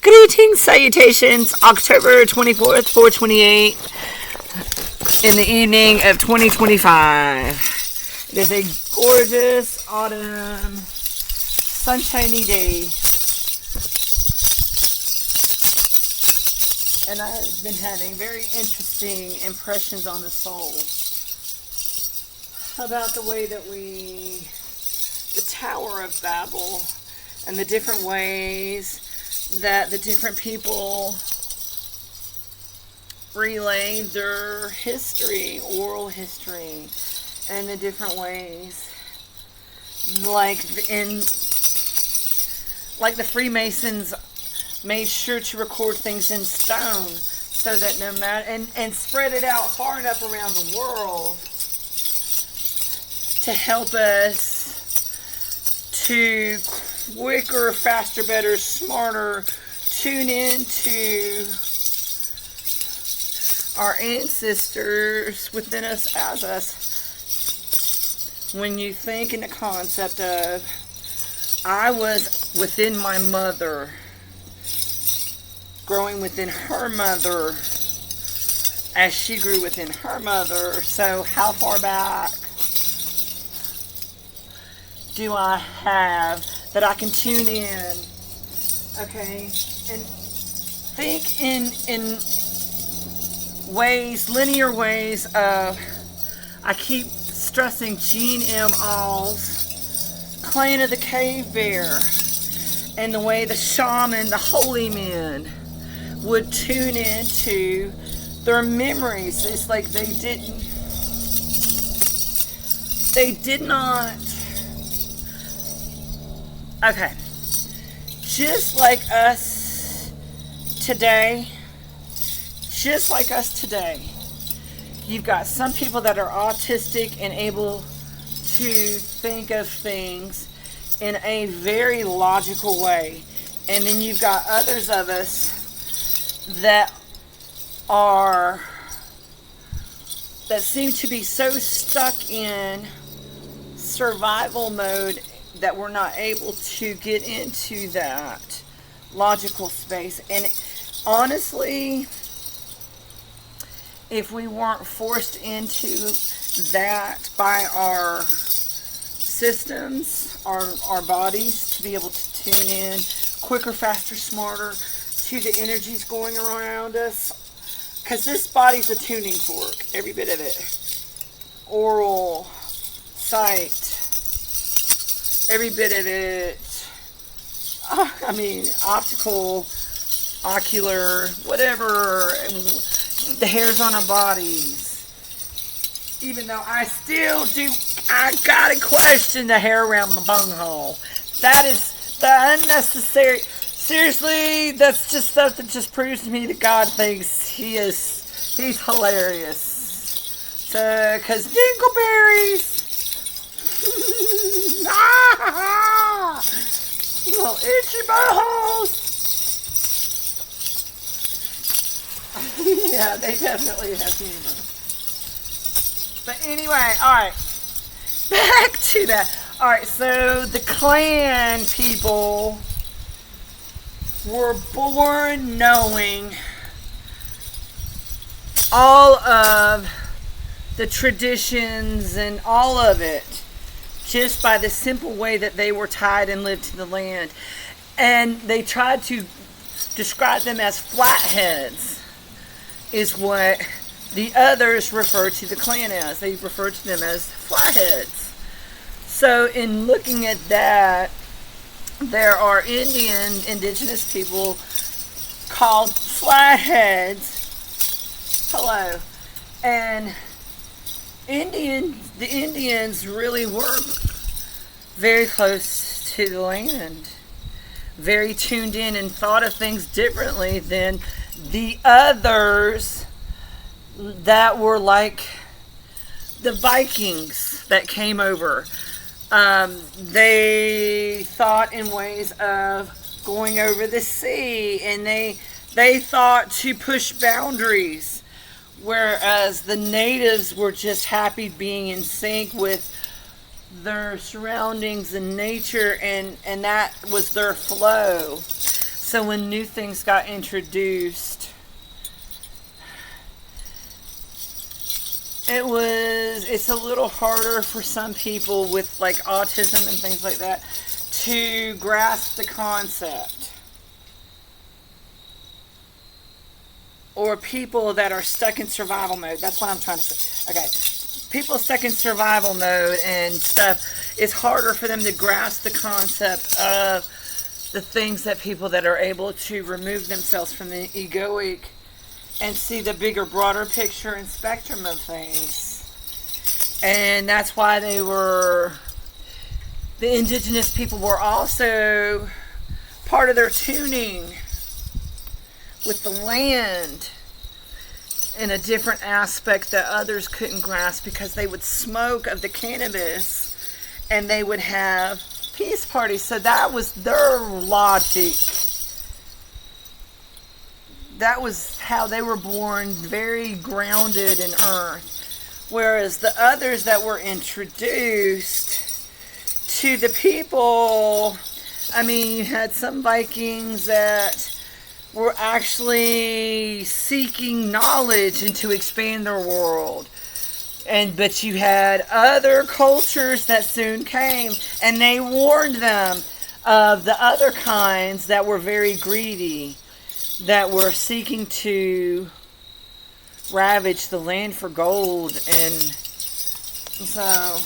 Greetings, salutations, October 24th, 428, in the evening of 2025. It is a gorgeous autumn, sunshiny day. And I've been having very interesting impressions on the soul about the way that the Tower of Babel, and the different ways that the different people relay their history, oral history, and the different ways, like the Freemasons made sure to record things in stone, so that no matter, and spread it out far enough around the world to help us to quicker, faster, better, smarter tune into our ancestors within us as us. When you think in the concept of, I was within my mother, growing within her mother, as she grew within her mother, so how far back do I have that I can tune in, okay, and think in ways, linear ways of, I keep stressing Gene M. All's Clan of the Cave Bear, and the way the shaman, the holy men, would tune into their memories. It's like they did not, okay, just like us today, you've got some people that are autistic and able to think of things in a very logical way. And then you've got others of us that seem to be so stuck in survival mode that we're not able to get into that logical space. And honestly, if we weren't forced into that by our systems, our bodies, to be able to tune in quicker, faster, smarter to the energies going around us, because this body's a tuning fork, every bit of it. Oral, sight, every bit of it. Optical, ocular, whatever, the hairs on our bodies. Even though I gotta question the hair around the bunghole. That is the unnecessary. Seriously, that's just stuff that just proves to me that God thinks he's hilarious. So, cause dingleberries, little itchy buttholes. Yeah, they definitely have humor. But anyway, alright. Back to that. Alright, so the clan people were born knowing all of the traditions and all of it, just by the simple way that they were tied and lived to the land. And they tried to describe them as flatheads, is what the others refer to the clan as. They refer to them as flatheads. So in looking at that, there are indigenous people called flatheads. Hello. And the Indians really were very close to the land, very tuned in, and thought of things differently than the others that were like the Vikings that came over. They thought in ways of going over the sea, and they thought to push boundaries, whereas the natives were just happy being in sync with their surroundings and nature, and that was their flow. So when new things got introduced, it's a little harder for some people with like autism and things like that to grasp the concept. Or people that are stuck in survival mode. That's what I'm trying to say. Okay. People stuck in survival mode and stuff, it's harder for them to grasp the concept of the things that people that are able to remove themselves from the egoic and see the bigger, broader picture and spectrum of things. And that's why the indigenous people were also part of their tuning with the land in a different aspect that others couldn't grasp, because they would smoke of the cannabis and they would have peace parties. So that was their logic. That was how they were born, very grounded in earth. Whereas the others that were introduced to the people, I mean, you had some Vikings that were actually seeking knowledge and to expand their world. But you had other cultures that soon came, and they warned them of the other kinds that were very greedy, that were seeking to ravage the land for gold. And so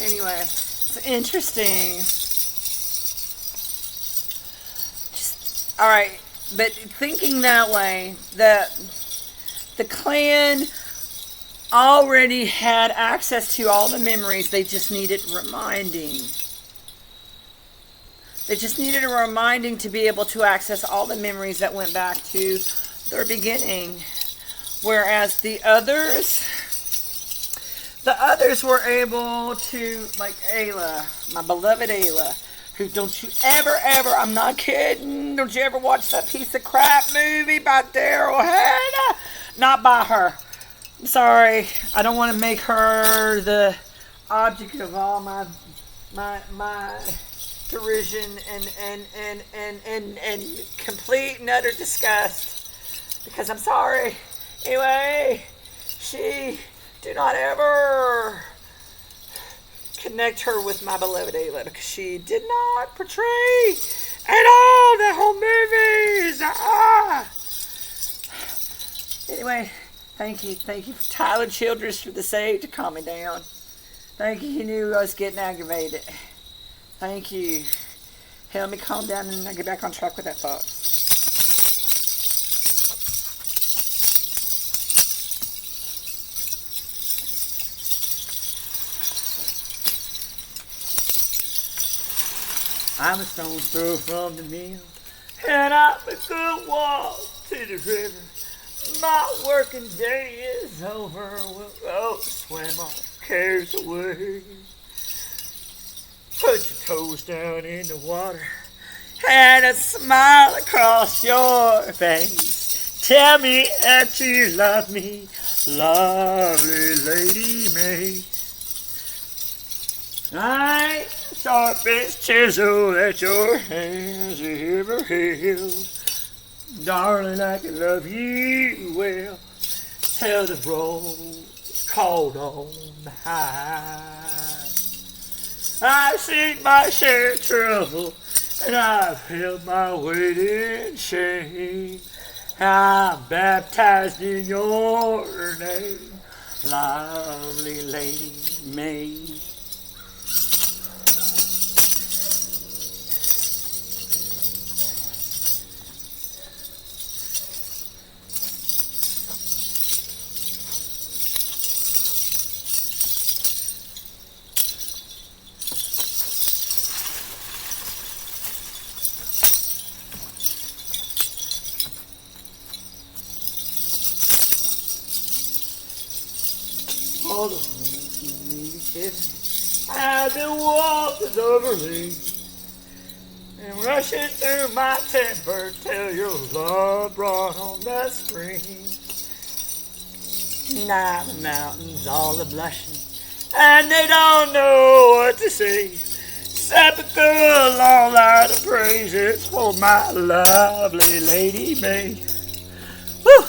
anyway, it's interesting. All right, but thinking that way, that the clan already had access to all the memories, they just needed reminding. They just needed a reminding to be able to access all the memories that went back to their beginning. Whereas the others were able to, like Ayla, my beloved Ayla, who, don't you ever, I'm not kidding, don't you ever watch that piece of crap movie by Daryl Hannah? Not by her. I'm sorry. I don't want to make her the object of all my derision and complete and utter disgust. Because I'm sorry. Anyway, do not ever connect her with my beloved Ayla, because she did not portray at all the whole movie. Anyway, thank you for Tyler Childers for the save to calm me down. Thank you. He knew I was getting aggravated. Thank you. Help me calm down and I get back on track with that thought. I'm a stone's throw from the mill, and I'm a good walk to the river. My working day is over, we'll go swim all cares away. Put your toes down in the water, and a smile across your face. Tell me that you love me, lovely Lady May. I sharpest chisel that your hands ever held. Darling, I can love you well. Till the road's called on the high. I've seen my share of trouble, and I've held my weight in shame. I'm baptized in your name, lovely Lady May. All the I've been walking over me and rushing through my temper till your love brought on the spring. Now the mountains all a blushing and they don't know what to say. Sapical, all out of praises for my lovely lady May. Whew.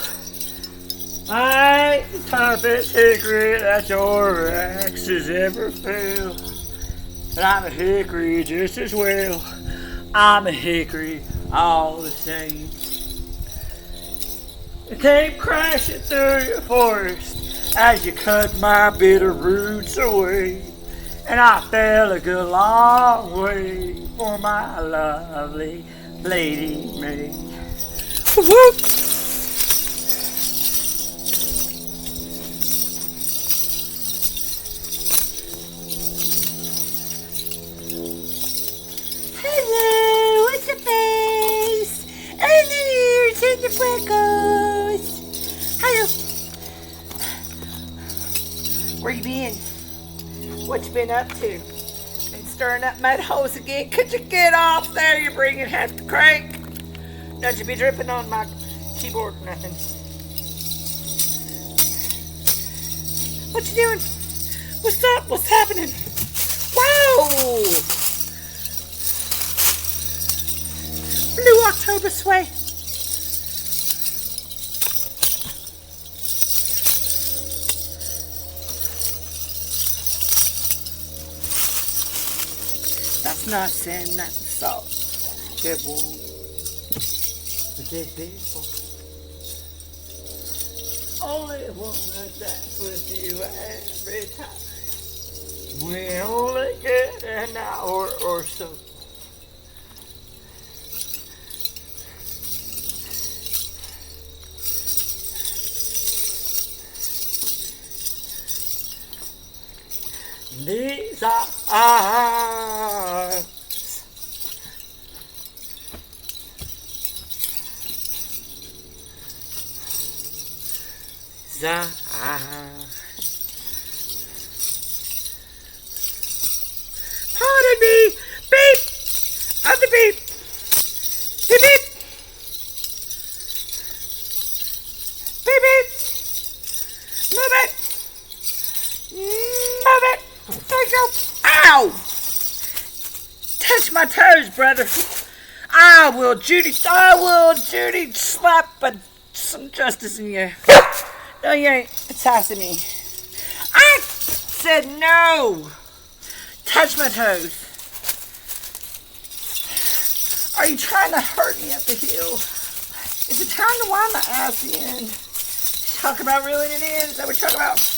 I ain't the toughest hickory that your axes ever fell. But I'm a hickory just as well. I'm a hickory all the same. It came crashing through your forest as you cut my bitter roots away. And I fell a good long way for my lovely lady May. Whoop! Hello, what's your face? And the ears and the freckles. Hello. Where you been? What you been up to? Been stirring up mud holes again? Could you get off there? You're bringing half the crank. Don't you be dripping on my keyboard or nothing. What you doing? What's up? What's happening? Wow! Blue October sway. That's not sand, that's salt. Get warm. But they're beautiful. Only wanna dance with you every time. We only get an hour or so. These are pardon me, beep, on the beep, beep beep, beep beep, move it, move it. There you go. Ow! Touch my toes, brother. I will Judy slap some justice in you. No, you ain't. It's sassing me. I said no. Touch my toes. Are you trying to hurt me up the hill? Is it time to wind my ass in? Talk about reeling it in. Is that what you're talking about?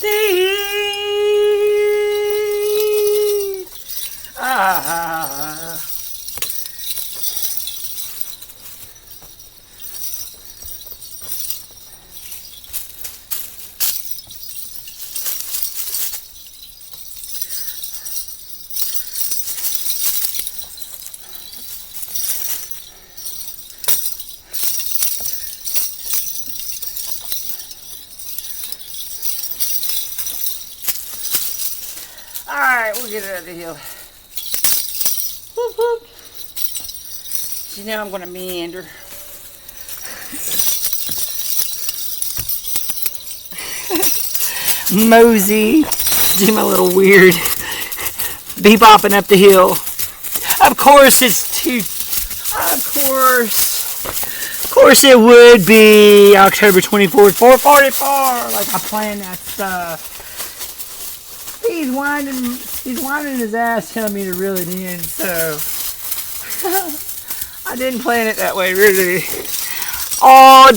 Steve. Ah. Alright, we'll get it out of the hill. Whoop, whoop. So now I'm going to meander. Mosey. Do my little weird bebopping up the hill. Of course it's too... Of course it would be October 24th, 4:44, like I planned that stuff. He's winding his ass telling me to reel it in, so I didn't plan it that way, really. All